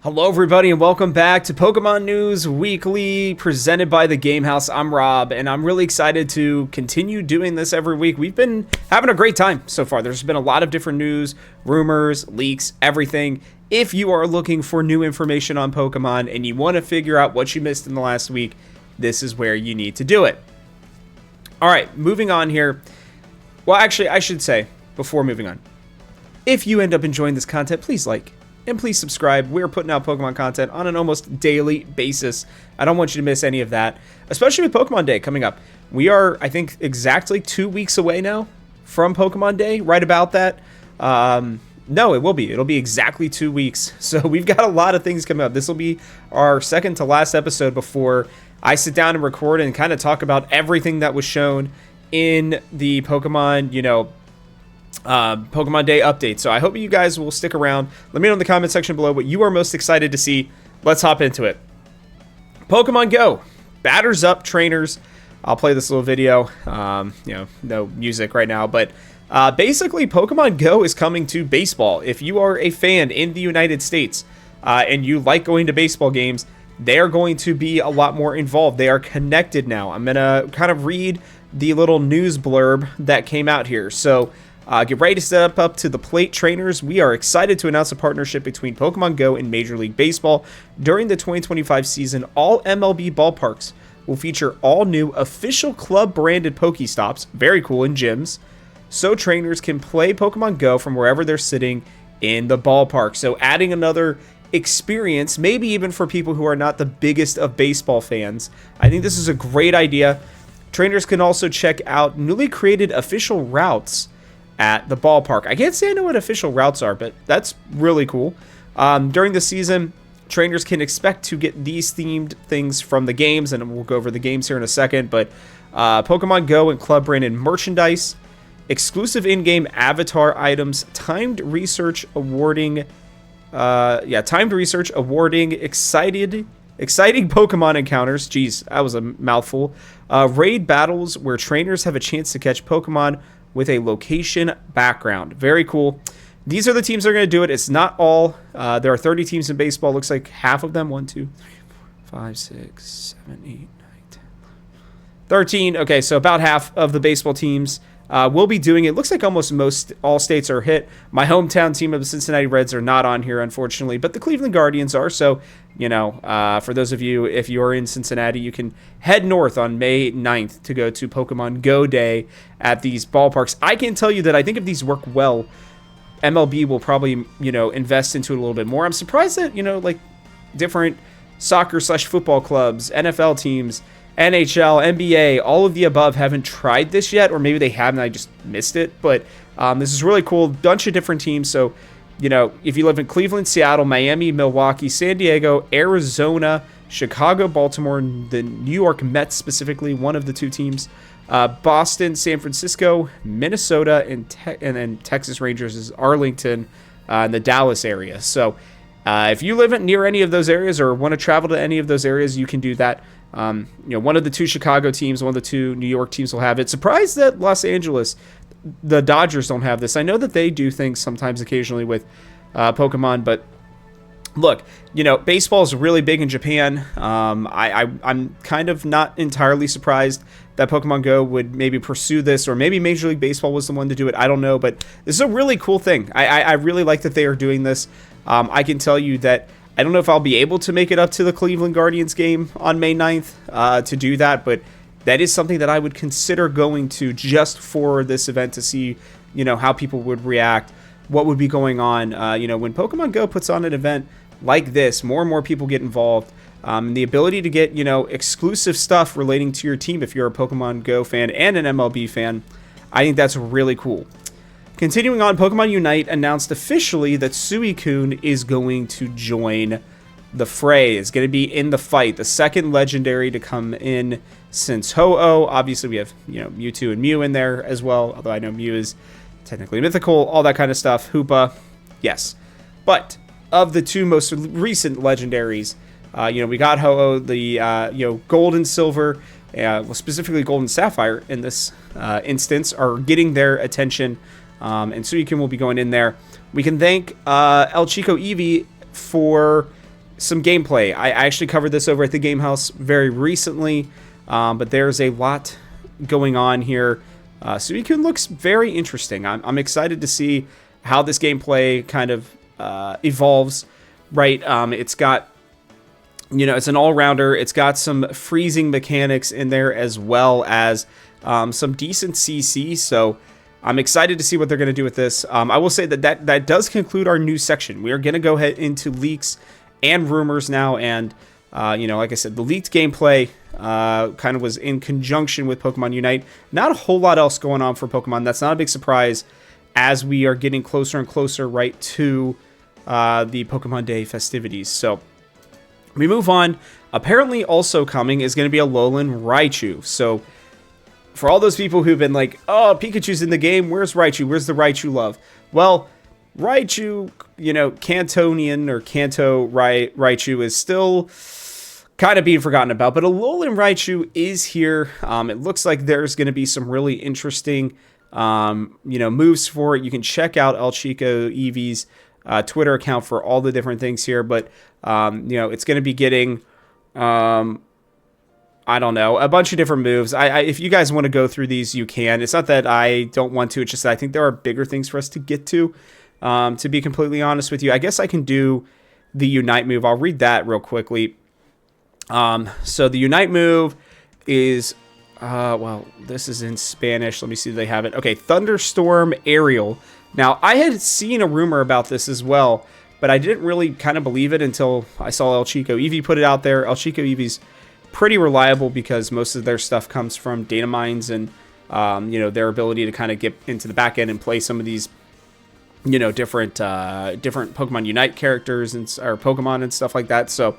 Hello everybody and welcome back to Pokemon News Weekly presented by the Game House. I'm Rob and I'm really excited to continue doing this every week. We've been having a great time so far. There's been a lot of different news, rumors, leaks, everything. If you are looking for new information on Pokemon and you want to figure out what you missed in the last week, this is where you need to do it. Alright, moving on here. Well, actually, I should say, before moving on, if you end up enjoying this content, please like and please subscribe. We're putting out Pokemon content on an almost daily basis. I don't want you to miss any of that, especially with Pokemon Day coming up. We are, I think, exactly 2 weeks away now from Pokemon Day, right about that. No, it will be. It'll be exactly 2 weeks. So we've got a lot of things coming up. This will be our second to last episode before I sit down and record and kind of talk about everything that was shown in the Pokemon, Pokemon Day update. So I hope you guys will stick around. Let me know in the comment section below what you are most excited to see. Let's hop into it. Pokemon Go. Batters up, trainers. I'll play this little video. No music right now, but basically Pokemon Go is coming to baseball. If you are a fan in the United States and you like going to baseball games, they are going to be a lot more involved. They are connected now. I'm going to kind of read the little news blurb that came out here. So get ready to step up to the plate, trainers. We are excited to announce a partnership between Pokemon Go and Major League Baseball. During the 2025 season, all MLB ballparks will feature all new official club-branded Pokestops, very cool, in gyms, so trainers can play Pokemon Go from wherever they're sitting in the ballpark. So adding another experience, maybe even for people who are not the biggest of baseball fans. I think this is a great idea. Trainers can also check out newly created official routes at the ballpark. I can't say I know what official routes are, but that's really cool. During the season, trainers can expect to get these themed things from the games, and we'll go over the games here in a second, but Pokemon Go and club branded merchandise, exclusive in-game avatar items, timed research awarding exciting Pokemon encounters. Jeez, that was a mouthful. Raid battles where trainers have a chance to catch Pokemon with a location background. Very cool. These are the teams that are going to do it. It's not all. There are 30 teams in baseball. Looks like half of them. 1, 2, 3, 4, 5, 6, 7, 8, 9, 10, 13. Okay, so about half of the baseball teams will be doing it. Looks like almost all states are hit. My hometown team of the Cincinnati Reds are not on here, unfortunately, but the Cleveland Guardians are. So, for those of you, if you're in Cincinnati, you can head north on May 9th to go to Pokemon Go Day at these ballparks. I can tell you that I think if these work well, MLB will probably, invest into it a little bit more. I'm surprised that, different soccer/football clubs, NFL teams, NHL, NBA, all of the above haven't tried this yet, or maybe they have and I just missed it. But this is really cool. Bunch of different teams. So, if you live in Cleveland, Seattle, Miami, Milwaukee, San Diego, Arizona, Chicago, Baltimore, the New York Mets specifically, one of the two teams, Boston, San Francisco, Minnesota, and then Texas Rangers is Arlington, in the Dallas area. So if you live near any of those areas or want to travel to any of those areas, you can do that. One of the two Chicago teams, one of the two New York teams will have it. Surprised that Los Angeles, the Dodgers, don't have this. I know that they do things sometimes occasionally with Pokemon, but look, baseball is really big in Japan. I'm kind of not entirely surprised that Pokemon Go would maybe pursue this, or maybe Major League Baseball was the one to do it. I don't know, but this is a really cool thing. I really like that they are doing this. I can tell you that I don't know if I'll be able to make it up to the Cleveland Guardians game on May 9th to do that, but that is something that I would consider going to just for this event to see, how people would react, what would be going on. When Pokemon Go puts on an event like this, more and more people get involved. And the ability to get, exclusive stuff relating to your team if you're a Pokemon Go fan and an MLB fan, I think that's really cool. Continuing on, Pokemon Unite announced officially that Suicune is going to join the fray. Is going to be in the fight, the second legendary to come in since Ho-Oh. Obviously, we have Mewtwo and Mew in there as well, although I know Mew is technically mythical, all that kind of stuff. Hoopa, yes. But of the two most recent legendaries, we got Ho-Oh, the Gold and Silver, specifically Gold and Sapphire in this instance, are getting their attention. And Suicune will be going in there. We can thank El Chico Eevee for some gameplay. I actually covered this over at the Game House very recently, but there's a lot going on here. Suicune looks very interesting. I'm excited to see how this gameplay kind of evolves, right? It's got, it's an all-rounder. It's got some freezing mechanics in there as well as some decent CC, so I'm excited to see what they're going to do with this. I will say that does conclude our news section. We are going to go ahead into leaks and rumors now, and like I said, the leaked gameplay kind of was in conjunction with Pokemon Unite. Not a whole lot else going on for Pokemon. That's not a big surprise as we are getting closer and closer right to the Pokemon Day festivities. So we move on. Apparently also coming is going to be a Alolan Raichu. So for all those people who've been like, oh, Pikachu's in the game, where's Raichu? Where's the Raichu love? Well, Raichu, Cantonian or Kanto Raichu is still kind of being forgotten about, but Alolan Raichu is here. It looks like there's going to be some really interesting, moves for it. You can check out El Chico Eevee's Twitter account for all the different things here, but, it's going to be getting, I don't know, a bunch of different moves. If you guys want to go through these, you can. It's not that I don't want to. It's just that I think there are bigger things for us to get to be completely honest with you. I guess I can do the Unite move. I'll read that real quickly. So the Unite move is, this is in Spanish. Let me see if they have it. Okay, Thunderstorm Aerial. Now, I had seen a rumor about this as well, but I didn't really kind of believe it until I saw El Chico Eevee put it out there. El Chico Eevee's pretty reliable because most of their stuff comes from data mines and, their ability to kind of get into the back end and play some of these, different Pokemon Unite characters or Pokemon and stuff like that. So,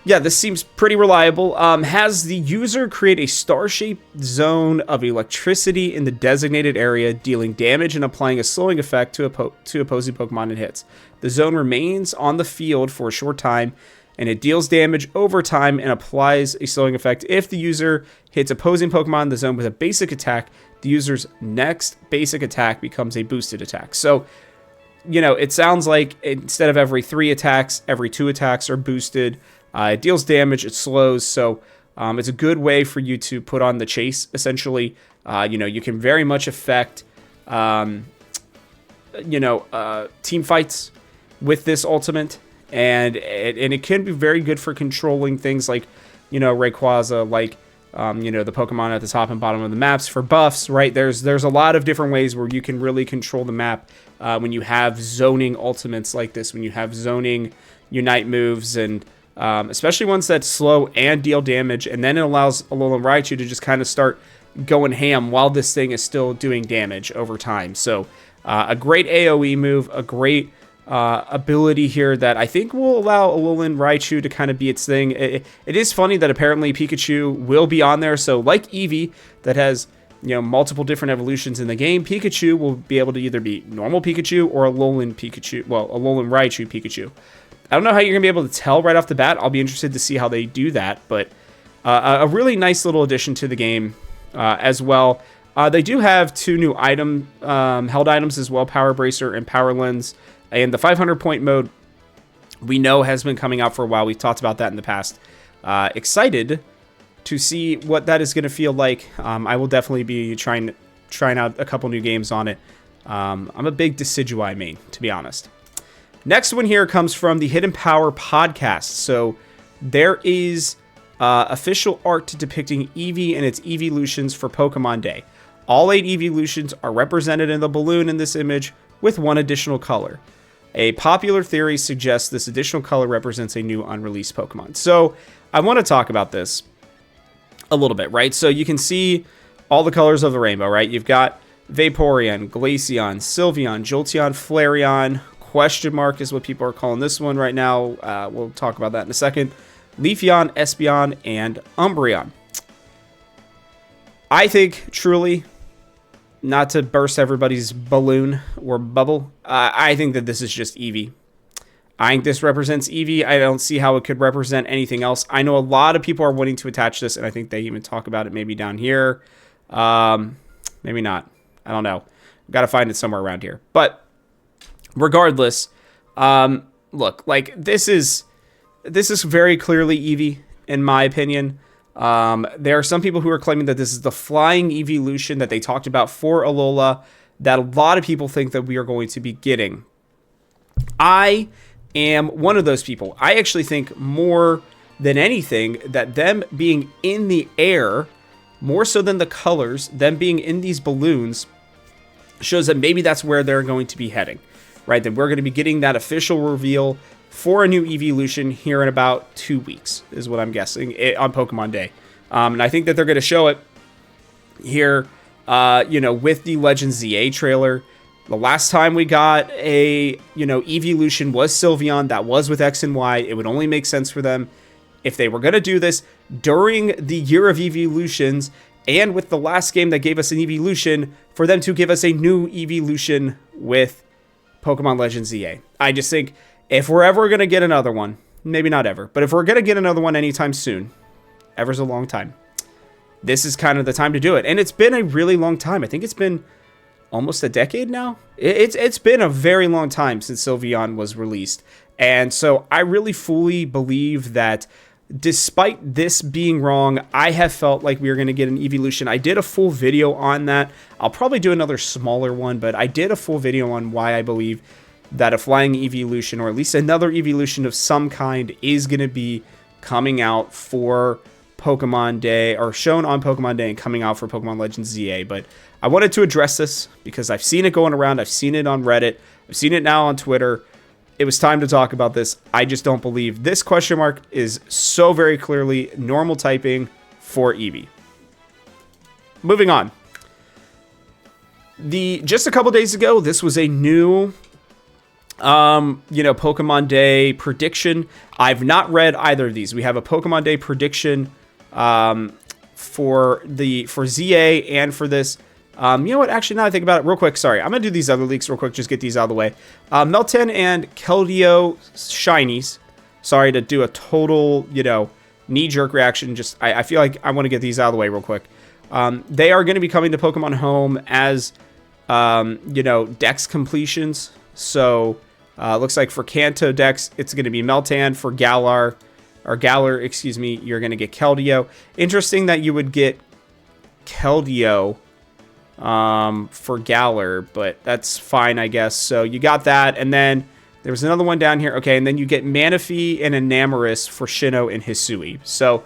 yeah, this seems pretty reliable. Has the user create a star-shaped zone of electricity in the designated area, dealing damage and applying a slowing effect to opposing Pokemon it hits. The zone remains on the field for a short time, and it deals damage over time and applies a slowing effect. If the user hits opposing Pokemon in the zone with a basic attack, the user's next basic attack becomes a boosted attack. So, it sounds like instead of every 3 attacks, every 2 attacks are boosted. It deals damage, it slows, so it's a good way for you to put on the chase, essentially. You can very much affect, team fights with this ultimate. And it can be very good for controlling things like, Rayquaza, like, the Pokemon at the top and bottom of the maps for buffs, right? There's a lot of different ways where you can really control the map when you have zoning ultimates like this, when you have zoning Unite moves, and especially ones that slow and deal damage. And then it allows Alolan Raichu to just kind of start going ham while this thing is still doing damage over time. So a great AoE move, a great ability here that I think will allow Alolan Raichu to kind of be its thing. It is funny that apparently Pikachu will be on there. So like Eevee, that has multiple different evolutions in the game, Pikachu will be able to either be normal Pikachu or Alolan Raichu Pikachu. I don't know how you're gonna be able to tell right off the bat. I'll be interested to see how they do that, but a really nice little addition to the game as well. They do have 2 new held items as well, Power Bracer and Power Lens. And the 500-point mode we know has been coming out for a while. We've talked about that in the past. Excited to see what that is going to feel like. I will definitely be trying out a couple new games on it. I'm a big Decidueye main, to be honest. Next one here comes from the Hidden Power podcast. So there is official art depicting Eevee and its Eeveelutions for Pokemon Day. All 8 Eeveelutions are represented in the balloon in this image with 1 additional color. A popular theory suggests this additional color represents a new unreleased Pokemon. So I want to talk about this a little bit, right? So you can see all the colors of the rainbow, right? You've got Vaporeon, Glaceon, Sylveon, Jolteon, Flareon. Question mark is what people are calling this one right now. We'll talk about that in a second. Leafeon, Espeon, and Umbreon. I think, truly, not to burst everybody's balloon or bubble, I think that this is just Eevee. I think this represents Eevee. I don't see how it could represent anything else. I know a lot of people are wanting to attach this, and I think they even talk about it maybe down here. Maybe not. I don't know. Got to find it somewhere around here. But regardless, look, like this is this is very clearly Eevee, in my opinion. There are some people who are claiming that this is the flying Eeveelution that they talked about for Alola, that a lot of people think that we are going to be getting. I am one of those people. I actually think more than anything that them being in the air, more so than the colors, them being in these balloons, shows that maybe that's where they're going to be heading, right? That we're going to be getting that official reveal for a new Eeveelution here in about 2 weeks, is what I'm guessing, on Pokemon Day. And I think that they're going to show it here, with the Legends ZA trailer. The last time we got a, Eeveelution was Sylveon. That was with X and Y. It would only make sense for them if they were going to do this during the year of Eeveelutions, and with the last game that gave us an Eeveelution, for them to give us a new Eeveelution with Pokemon Legends ZA. I just think if we're ever going to get another one, maybe not ever, but if we're going to get another one anytime soon, ever's a long time, this is kind of the time to do it. And it's been a really long time. I think it's been almost a decade now. It's been a very long time since Sylveon was released. And so I really fully believe that despite this being wrong, I have felt like we were going to get an Eeveelution. I did a full video on that. I'll probably do another smaller one, but I did a full video on why I believe that a flying Eeveelution, or at least another Eeveelution of some kind, is going to be coming out for Pokemon Day, or shown on Pokemon Day and coming out for Pokemon Legends ZA. But I wanted to address this because I've seen it going around. I've seen it on Reddit. I've seen it now on Twitter. It was time to talk about this. I just don't believe this question mark is so very clearly normal typing for Eevee. Moving on. Just a couple days ago, this was a new Pokemon Day prediction. I've not read either of these. We have a Pokemon Day prediction for ZA and for this. You know what? Actually, now I think about it real quick. Sorry, I'm going to do these other leaks real quick. Just get these out of the way. Meltan and Keldeo Shinies. Sorry to do a total, knee-jerk reaction. Just I feel like I want to get these out of the way real quick. They are going to be coming to Pokemon Home as, Dex completions. So, looks like for Kanto Dex, it's going to be Meltan. For Galar, you're going to get Keldeo. Interesting that you would get Keldeo for Galar, but that's fine, I guess. So you got that, and then there was another one down here. Okay, and then you get Manaphy and Enamorus for Sinnoh and Hisui. So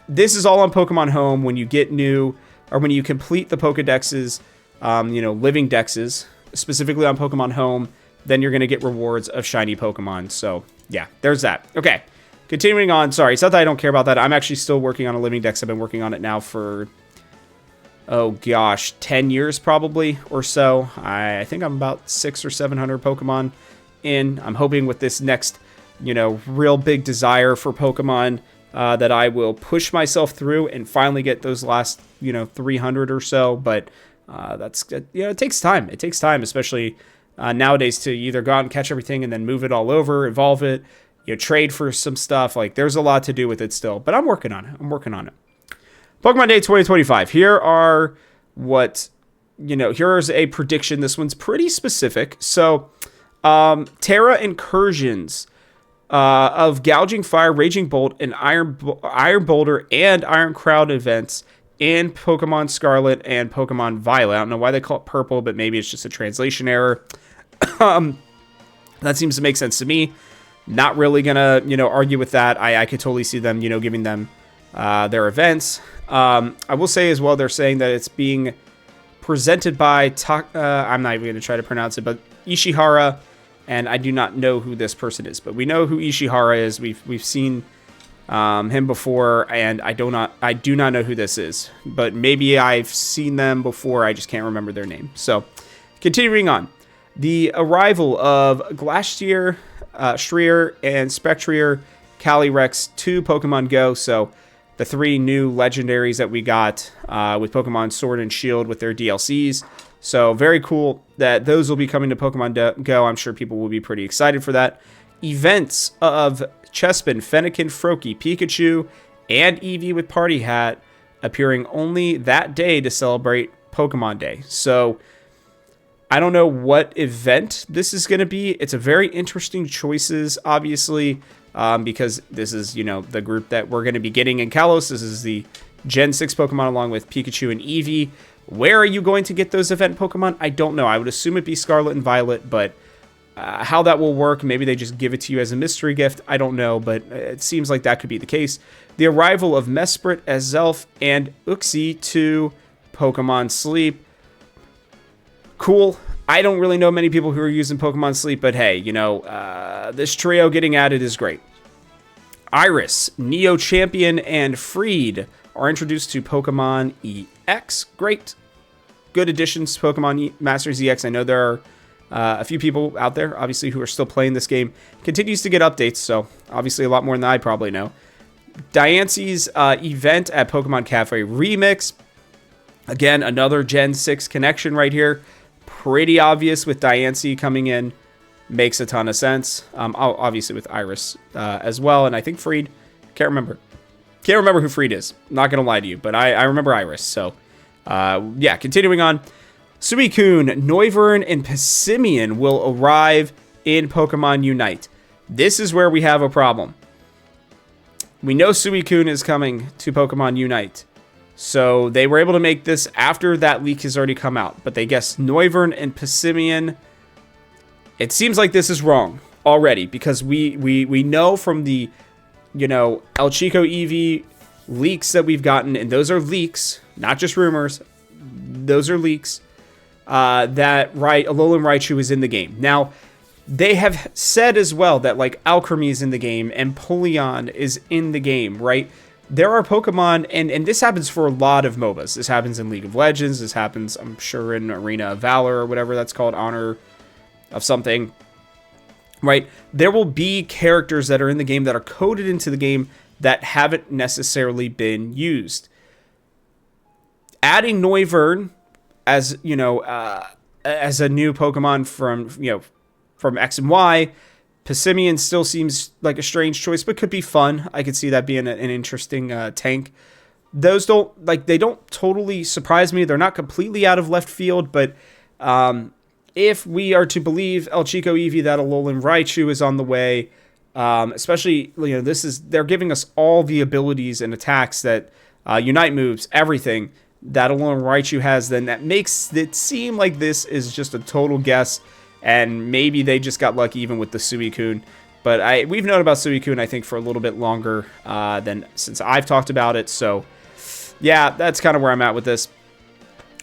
this is all on Pokemon Home. When you get new, or when you complete the Pokedexes, living dexes, specifically on Pokemon Home, then you're going to get rewards of shiny Pokemon. So yeah, there's that. Okay, continuing on. Sorry, it's not that I don't care about that. I'm actually still working on a living dex. I've been working on it now for, 10 years probably or so. I think I'm about 600 or 700 Pokemon in. I'm hoping with this next, real big desire for Pokemon that I will push myself through and finally get those last, 300 or so. But that's, it takes time. It takes time, especially nowadays, to either go out and catch everything and then move it all over, evolve it, trade for some stuff. Like, there's a lot to do with it still, but I'm working on it. Pokemon Day 2025. Here are here's a prediction. This one's pretty specific. So, Terra Incursions of Gouging Fire, Raging Bolt, and Iron Boulder and Iron Crown events in Pokemon Scarlet and Pokemon Violet. I don't know why they call it purple, but maybe it's just a translation error. That seems to make sense to me. Not really gonna, argue with that. I could totally see them, giving them their events. I will say as well, they're saying that it's being presented by I'm not even going to try to pronounce it, but Ishihara, and I do not know who this person is, but we know who Ishihara is. We've seen him before, and I do not know who this is, but maybe I've seen them before. I just can't remember their name. So, continuing on, the arrival of Glastrier, Shreer, and Spectrier Calyrex to Pokemon Go. So, the 3 new legendaries that we got with Pokemon Sword and Shield with their DLCs. So very cool that those will be coming to Pokemon Go. I'm sure people will be pretty excited for that. Events of Chespin, Fennekin, Froakie, Pikachu, and Eevee with Party Hat appearing only that day to celebrate Pokemon Day. So I don't know what event this is going to be. It's a very interesting choices. Obviously, because this is, you know, the group that we're going to be getting in Kalos. This is the Gen 6 Pokemon along with Pikachu and Eevee. Where are you going to get those event Pokemon? I don't know. I would assume it'd be Scarlet and Violet, but how that will work, maybe they just give it to you as a mystery gift. I don't know, but it seems like that could be the case. The arrival of Mesprit, Azelf, and Uxie to Pokemon Sleep. Cool. I don't really know many people who are using Pokemon Sleep, but hey, you know, this trio getting added is great. Iris, Neo Champion, and Freed are introduced to Pokemon EX. Great. Good additions to Pokemon Masters EX. I know there are a few people out there, obviously, who are still playing this game. Continues to get updates, so obviously a lot more than I probably know. Diance's event at Pokemon Cafe Remix. Again, another Gen 6 connection right here. Pretty obvious with Diance coming in. Makes a ton of sense. Obviously with Iris as well, and I think Freed. Can't remember who Freed is. Not going to lie to you, but I remember Iris. So, yeah, continuing on. Suicune, Noivern, and Passimian will arrive in Pokemon Unite. This is where we have a problem. We know Suicune is coming to Pokemon Unite. So they were able to make this after that leak has already come out. But they guessed Noivern and Passimian. It seems like this is wrong already. Because we know from the, you know, El Chico Eevee leaks that we've gotten. And those are leaks, not just rumors. Those are leaks. That Alolan Raichu is in the game. Now, they have said as well that like Alchemy is in the game and Polion is in the game, right? There are Pokemon, and this happens for a lot of MOBAs. This happens in League of Legends. This happens, I'm sure, in Arena of Valor or whatever that's called, Honor of something, right? There will be characters that are in the game that are coded into the game that haven't necessarily been used. Adding Noivern as, you know, as a new Pokemon from X and Y, Passimian still seems like a strange choice, but could be fun. I could see that being an interesting tank. Those they don't totally surprise me. They're not completely out of left field, but if we are to believe El Chico Eevee that Alolan Raichu is on the way, especially, you know, they're giving us all the abilities and attacks that Unite moves, everything that Alolan Raichu has, then that makes it seem like this is just a total guess. And maybe they just got lucky even with the Suicune. But we've known about Suicune, I think, for a little bit longer than since I've talked about it. So, yeah, that's kind of where I'm at with this.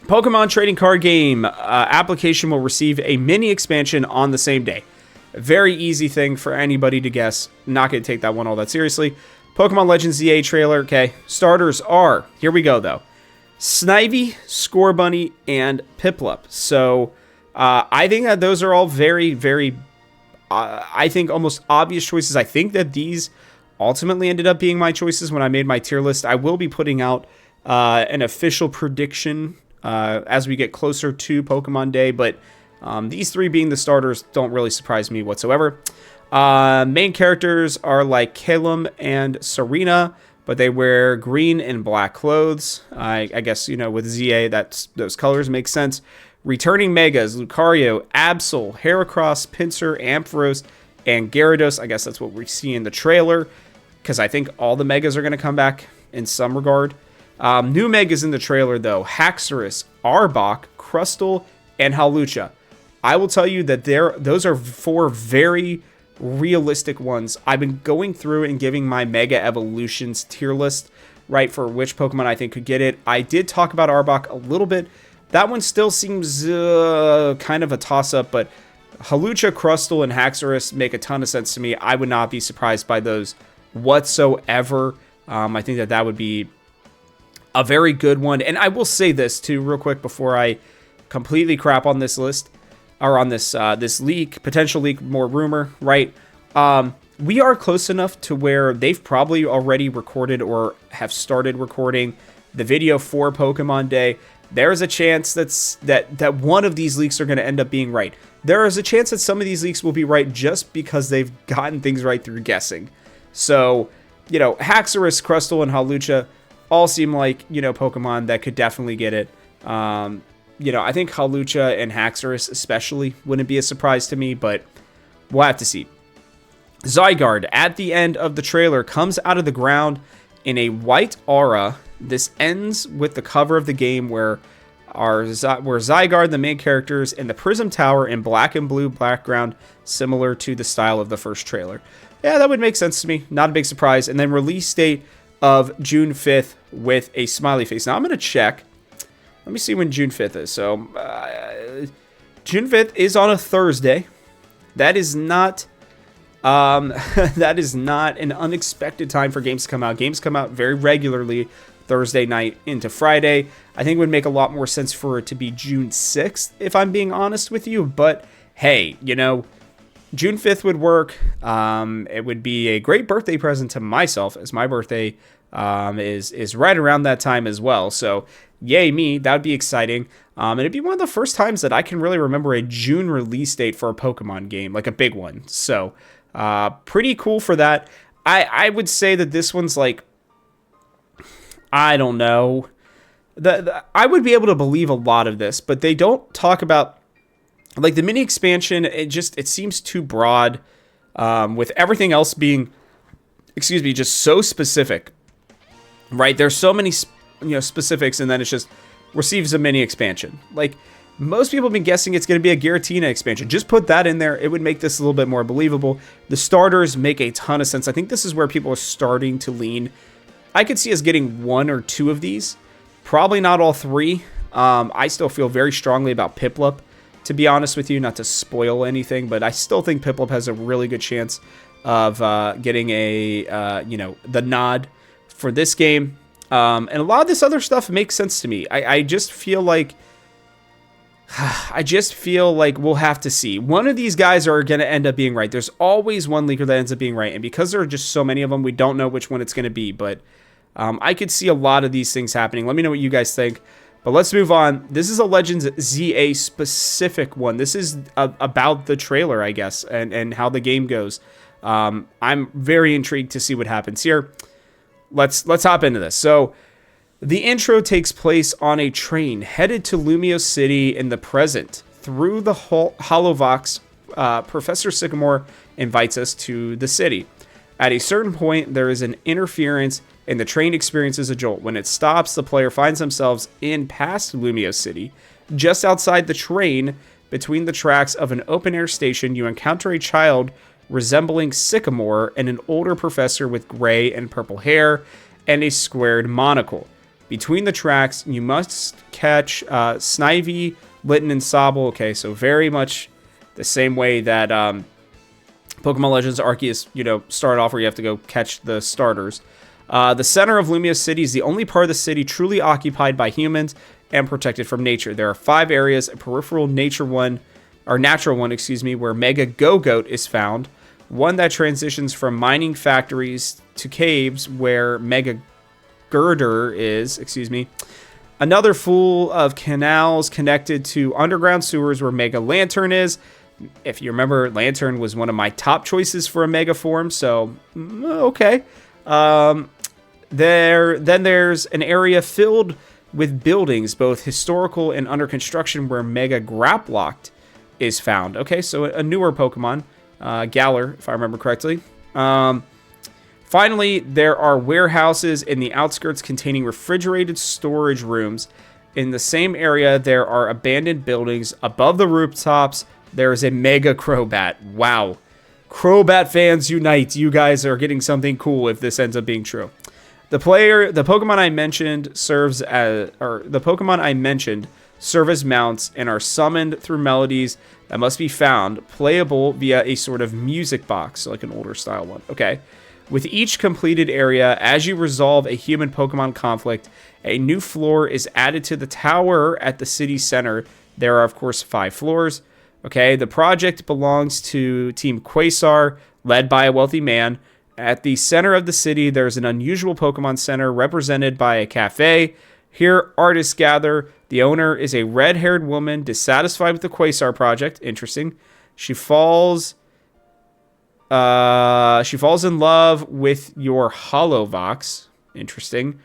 Pokemon trading card game application will receive a mini expansion on the same day. A very easy thing for anybody to guess. Not going to take that one all that seriously. Pokemon Legends ZA trailer. Okay, starters are, here we go, though. Snivy, Scorbunny, and Piplup. So, I think that those are all very, very, I think almost obvious choices. I think that these ultimately ended up being my choices when I made my tier list. I will be putting out an official prediction as we get closer to Pokemon Day, but these three being the starters don't really surprise me whatsoever. Main characters are like Calum and Serena, but they wear green and black clothes. I guess, you know, with ZA, those colors make sense. Returning Megas, Lucario, Absol, Heracross, Pinsir, Ampharos, and Gyarados. I guess that's what we see in the trailer, because I think all the Megas are going to come back in some regard. New Megas in the trailer, though. Haxorus, Arbok, Crustle, and Hawlucha. I will tell you that those are four very realistic ones. I've been going through and giving my Mega Evolutions tier list, right, for which Pokemon I think could get it. I did talk about Arbok a little bit. That one still seems kind of a toss-up, but Hawlucha, Crustle, and Haxorus make a ton of sense to me. I would not be surprised by those whatsoever. I think that would be a very good one. And I will say this, too, real quick before I completely crap on this list, or on this leak, potential leak, more rumor, right? We are close enough to where they've probably already recorded or have started recording the video for Pokemon Day. There is a chance that one of these leaks are going to end up being right. There is a chance that some of these leaks will be right just because they've gotten things right through guessing. So, you know, Haxorus, Crustle, and Hawlucha all seem like, you know, Pokemon that could definitely get it. You know, I think Hawlucha and Haxorus especially wouldn't be a surprise to me, but we'll have to see. Zygarde, at the end of the trailer, comes out of the ground in a white aura. This ends with the cover of the game where Zygarde, the main character, is in the Prism Tower in black and blue background, similar to the style of the first trailer. Yeah, that would make sense to me. Not a big surprise. And then release date of June 5th with a smiley face. Now, I'm going to check. Let me see when June 5th is. So, June 5th is on a Thursday. That is not... that is not an unexpected time for games to come out. Games come out very regularly Thursday night into Friday. I think it would make a lot more sense for it to be June 6th, if I'm being honest with you. But hey, you know, June 5th would work. It would be a great birthday present to myself, as my birthday is right around that time as well. So yay me, that would be exciting. And it'd be one of the first times that I can really remember a June release date for a Pokemon game, like a big one. So pretty cool for that. I would say that this one's like, I don't know. I would be able to believe a lot of this, but they don't talk about like the mini expansion. It seems too broad, with everything else being, just so specific, right? There's so many, specifics, and then it's just receives a mini expansion. Like most people have been guessing it's going to be a Giratina expansion. Just put that in there. It would make this a little bit more believable. The starters make a ton of sense. I think this is where people are starting to lean. I could see us getting 1 or 2 of these. Probably not all 3. I still feel very strongly about Piplup, to be honest with you, not to spoil anything, but I still think Piplup has a really good chance of getting the nod for this game. And a lot of this other stuff makes sense to me. I just feel like we'll have to see. One of these guys are going to end up being right. There's always one leaker that ends up being right. And because there are just so many of them, we don't know which one it's going to be. But I could see a lot of these things happening. Let me know what you guys think. But let's move on. This is a Legends ZA specific one. This is about the trailer, I guess, and how the game goes. I'm very intrigued to see what happens here. Let's hop into this. So the intro takes place on a train headed to Lumio City in the present. Through the Holovox, Professor Sycamore invites us to the city. At a certain point, there is an interference and the train experiences a jolt. When it stops, the player finds themselves in past Lumio City. Just outside the train, between the tracks of an open-air station, you encounter a child resembling Sycamore and an older professor with gray and purple hair and a squared monocle. Between the tracks, you must catch Snivy, Litten, and Sobble. Okay, so very much the same way that Pokemon Legends Arceus, started off where you have to go catch the starters. The center of Lumia City is the only part of the city truly occupied by humans and protected from nature. There are 5 areas, a peripheral natural one, where Mega Go-Goat is found. One that transitions from mining factories to caves where Mega Girder is, Another full of canals connected to underground sewers where Mega Lantern is. If you remember, Lantern was one of my top choices for a Mega form, so okay. There's an area filled with buildings, both historical and under construction, where Mega Graplocked is found. Okay, so a newer Pokemon, Galar, if I remember correctly. Finally, there are warehouses in the outskirts containing refrigerated storage rooms. In the same area, there are abandoned buildings. Above the rooftops, there is a Mega Crobat. Wow. Crobat fans unite. You guys are getting something cool if this ends up being true. The Pokemon I mentioned serve as mounts and are summoned through melodies that must be found, playable via a sort of music box, so like an older style one. Okay. With each completed area, as you resolve a human Pokemon conflict, a new floor is added to the tower at the city center. There are, of course, 5 floors. Okay, the project belongs to Team Quasar, led by a wealthy man. At the center of the city, there's an unusual Pokemon Center represented by a cafe. Here, artists gather. The owner is a red-haired woman dissatisfied with the Quasar project. Interesting. She falls in love with your Holovox. Interesting.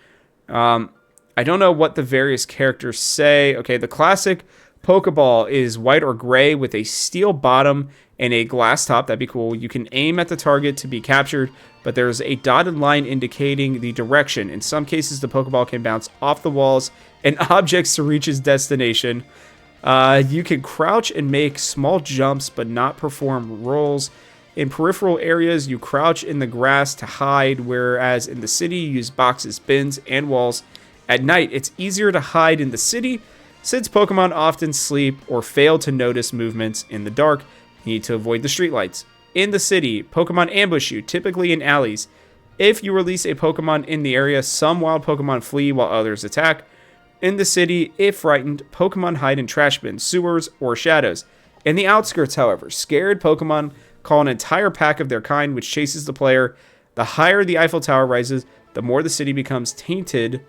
I don't know what the various characters say. Okay, the classic Pokeball is white or gray with a steel bottom and a glass top. That'd be cool. You can aim at the target to be captured, but there's a dotted line indicating the direction. In some cases, the Pokeball can bounce off the walls and objects to reach its destination. You can crouch and make small jumps, but not perform rolls. In peripheral areas, you crouch in the grass to hide, whereas in the city, you use boxes, bins, and walls. At night, it's easier to hide in the city, since Pokemon often sleep or fail to notice movements in the dark. You need to avoid the streetlights. In the city, Pokemon ambush you, typically in alleys. If you release a Pokemon in the area, some wild Pokemon flee while others attack. In the city, if frightened, Pokemon hide in trash bins, sewers, or shadows. In the outskirts, however, scared Pokemon call an entire pack of their kind, which chases the player. The higher the Eiffel Tower rises, the more the city becomes tainted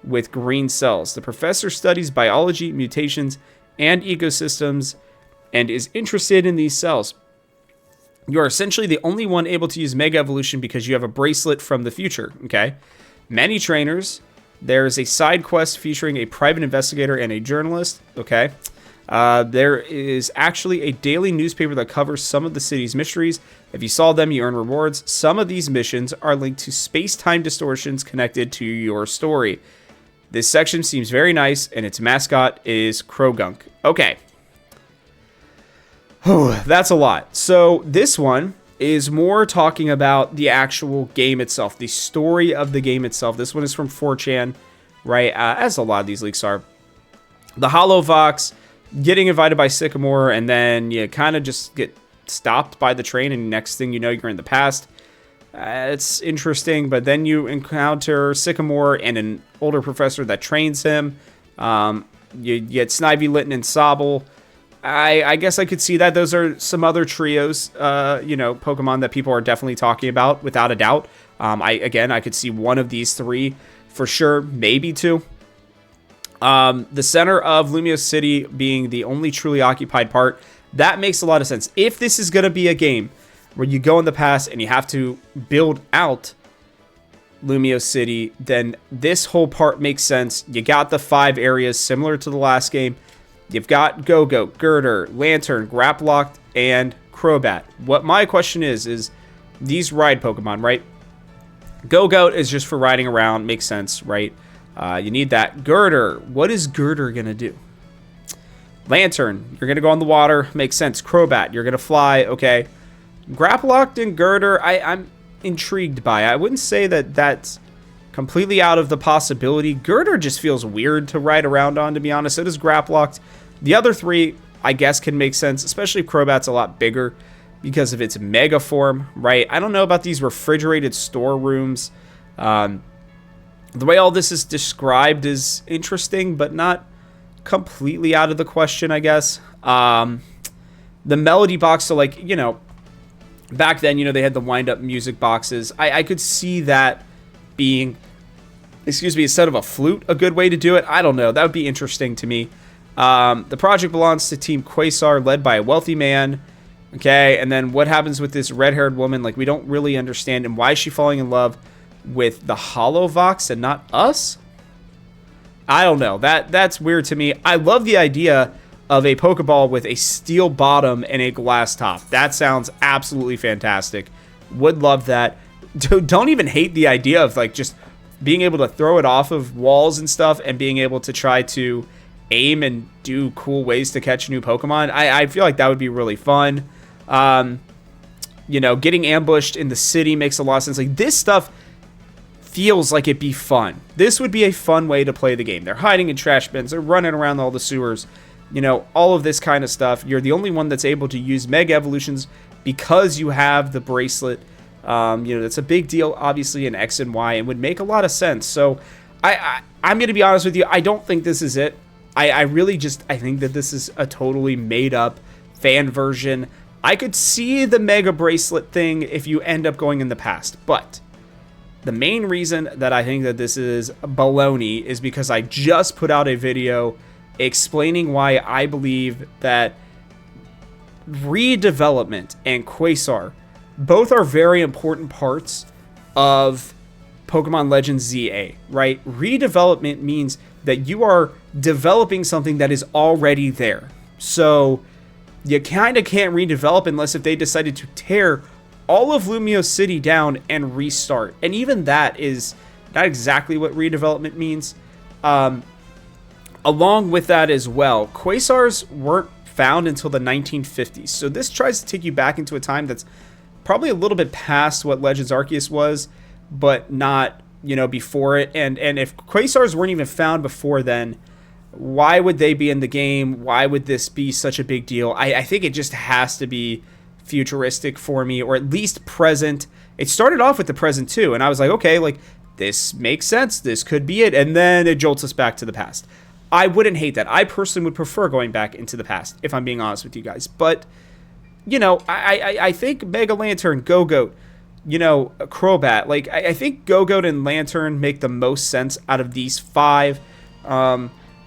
with green cells. The professor studies biology, mutations, and ecosystems, and is interested in these cells. You are essentially the only one able to use Mega Evolution because you have a bracelet from the future, okay? Many trainers. There's a side quest featuring a private investigator and a journalist, okay? There is actually a daily newspaper that covers some of the city's mysteries. If you solve them, you earn rewards. Some of these missions are linked to space-time distortions connected to your story. This section seems very nice, and its mascot is Krogunk. Okay. That's a lot. So this one is more talking about the actual game itself, the story of the game itself. This one is from 4chan, right? As a lot of these leaks are. The Hollow Vox, getting invited by Sycamore, and then you kind of just get stopped by the train, and next thing you know, you're in the past. It's interesting, but then you encounter Sycamore and an older professor that trains him. You get Snivy, Litten, and Sobble. I guess I could see that. Those are some other trios, Pokemon that people are definitely talking about, without a doubt. I could see one of these three for sure, maybe two. The center of Lumio City being the only truly occupied part, that makes a lot of sense. If this is going to be a game where you go in the past and you have to build out Lumio City, then this whole part makes sense. You got the 5 areas similar to the last game. You've got Go-Goat, Girder, Lantern, Graplock, and Crobat. What my question is these ride Pokemon, right? Go-Goat is just for riding around. Makes sense, right? You need that. Girder. What is Girder going to do? Lantern. You're going to go on the water. Makes sense. Crobat. You're going to fly. Okay. Graplock and Girder, I'm intrigued by. I wouldn't say that that's completely out of the possibility. Girder just feels weird to ride around on, to be honest. So does Graplock. The other 3, I guess, can make sense, especially if Crobat's a lot bigger because of its mega form, right? I don't know about these refrigerated storerooms. The way all this is described is interesting, but not completely out of the question, I guess. The melody box, so back then, they had the wind-up music boxes. I could see that being, instead of a flute, a good way to do it. I don't know. That would be interesting to me. The project belongs to Team Quasar, led by a wealthy man. Okay, and then what happens with this red-haired woman? We don't really understand. And why is she falling in love with the Hollow Vox and not us? I don't know. That's weird to me. I love the idea of a Pokeball with a steel bottom and a glass top. That sounds absolutely fantastic. Would love that. Don't even hate the idea of just being able to throw it off of walls and stuff and being able to try to aim and do cool ways to catch new Pokemon. I feel like that would be really fun. Getting ambushed in the city makes a lot of sense. This stuff feels like it'd be fun. This would be a fun way to play the game. They're hiding in trash bins. They're running around all the sewers. All of this kind of stuff. You're the only one that's able to use Mega Evolutions because you have the bracelet. That's a big deal, obviously, in X and Y, and would make a lot of sense. So I'm going to be honest with you. I don't think this is it. I think that this is a totally made-up fan version. I could see the Mega Bracelet thing if you end up going in the past, but the main reason that I think that this is baloney is because I just put out a video explaining why I believe that redevelopment and Quasar both are very important parts of Pokemon Legends ZA, right? Redevelopment means that you are developing something that is already there. So you kind of can't redevelop unless if they decided to tear all of Lumio City down and restart. And even that is not exactly what redevelopment means. Along with that as well, Quasars weren't found until the 1950s. So this tries to take you back into a time that's probably a little bit past what Legends Arceus was, but not, before it. And if Quasars weren't even found before then, why would they be in the game? Why would this be such a big deal? I think it just has to be futuristic for me, or at least present. It started off with the present too, and I was like, okay, like this makes sense. This could be it. And then it jolts us back to the past. I wouldn't hate that. I personally would prefer going back into the past, if I'm being honest with you guys. But, I think Mega Lantern, Go-Goat, Crobat, like, I think Go-Goat and Lantern make the most sense out of these 5.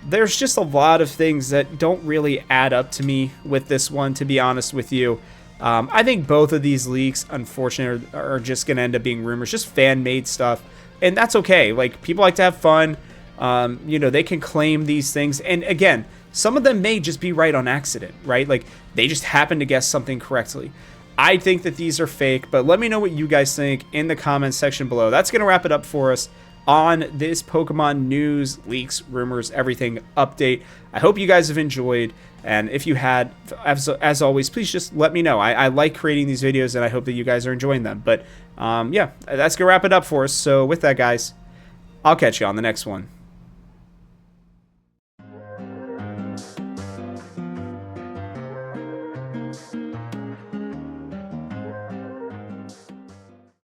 There's just a lot of things that don't really add up to me with this one, to be honest with you. I think both of these leaks, unfortunately, are just going to end up being rumors, just fan-made stuff. And that's okay. Like, people like to have fun. They can claim these things. And again, some of them may just be right on accident, right? Like, they just happen to guess something correctly. I think that these are fake, but let me know what you guys think in the comments section below. That's going to wrap it up for us on this Pokemon news, leaks, rumors, everything update. I hope you guys have enjoyed. And if you had, as always, please just let me know. I like creating these videos, and I hope that you guys are enjoying them. But, yeah, that's going to wrap it up for us. So with that, guys, I'll catch you on the next one.